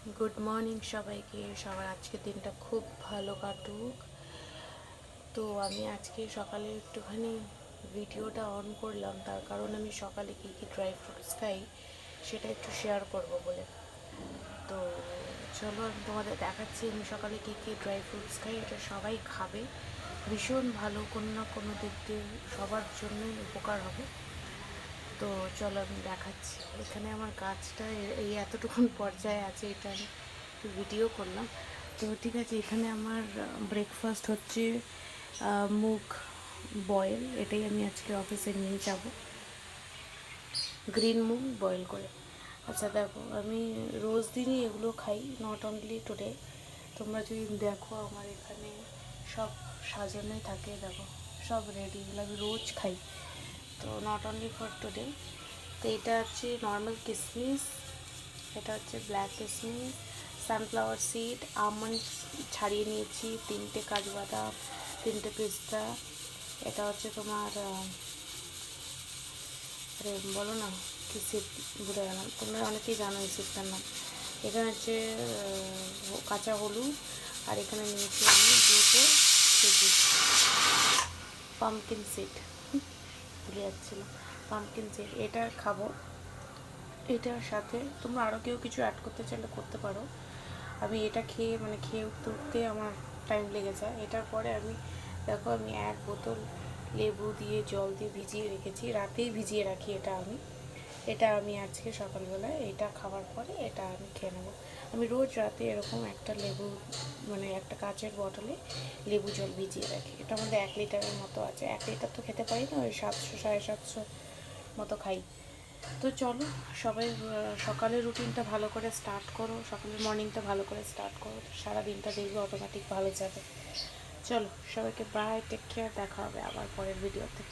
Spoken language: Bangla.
গুড মর্নিং সবাইকে। সবার আজকের দিনটা খুব ভালো কাটুক। তো আমি আজকে সকালে একটুখানি ভিডিওটা অন করলাম, তার কারণ আমি সকালে কী কী ড্রাই ফ্রুটস খাই সেটা একটু শেয়ার করব বলে। তো চলো আমি তোমাদের দেখাচ্ছি আমি সকালে কী কী ড্রাই ফ্রুটস খাই। এটা সবাই খাবে, ভীষণ ভালো, কোনো না কোনো দিক দিয়ে সবার জন্যই উপকার হবে। তো চলো আমি দেখাচ্ছি। এখানে আমার গাছটা এই এতটুকুন পর্যায়ে আছে, এটা আমি একটু ভিডিও করলাম। তো ঠিক আছে, এখানে আমার ব্রেকফাস্ট হচ্ছে মুগ বয়েল। এটাই আমি আজকে অফিসে নিয়ে যাব, গ্রিন মুগ বয়েল করে। আচ্ছা দেখো, আমি রোজ দিনই এগুলো খাই, নট অনলি টুডে। তোমরা যদি দেখো আমার এখানে সব সাজানোই থাকে, দেখো সব রেডি, এগুলো আমি রোজ খাই। তো নট অনলি ফর টুডে। তো এটা হচ্ছে নর্মাল কিশমিশ, এটা হচ্ছে ব্ল্যাক কিশমিশ, সানফ্লাওয়ার সিড, আমন্ড ছাড়িয়ে নিয়েছি, 3টে কাজু বাদাম, 3টে পিস্তা। এটা হচ্ছে তোমার আরে বলো না কি সিড, ভুলে গেলাম, তোমরা অনেকেই জানো এই সিডটার নাম। এখানে হচ্ছে কাঁচা হলুদ, আর এখানে নিয়েছি আমি 2 কেজি পামকিন সিড, ভুলে যাচ্ছিলাম, পামকিন সিড। এটা খাবো। এটার সাথে তোমরা আরও কেউ কিছু অ্যাড করতে চাইলে করতে পারো। আমি এটা খেয়ে উঠতে উঠতে আমার টাইম লেগে যায়। এটার পরে আমি দেখো, আমি 1 বোতল লেবু দিয়ে জল দিয়ে ভিজিয়ে রেখেছি, রাতেই ভিজিয়ে রাখি এটা আমি আজকে সকালবেলায় এটা খাওয়ার পরে এটা আমি খেয়ে নেবো। আমি রোজ রাতে এরকম একটা লেবু, একটা কাচের বটলে লেবু জল ভিজিয়ে রাখি। এটার মধ্যে 1 লিটারের মতো আছে। 1 লিটার তো খেতে পারি না, ওই 700 750 মতো খাই। তো চলো সবাই সকালের রুটিনটা ভালো করে স্টার্ট করো, সকালের মর্নিংটা ভালো করে স্টার্ট করো, সারা দিনটা দেখবে অটোমেটিক ভালো যাবে। চলো সবাইকে বাই, টেক কেয়ার, দেখা হবে আবার পরের ভিডিওতে।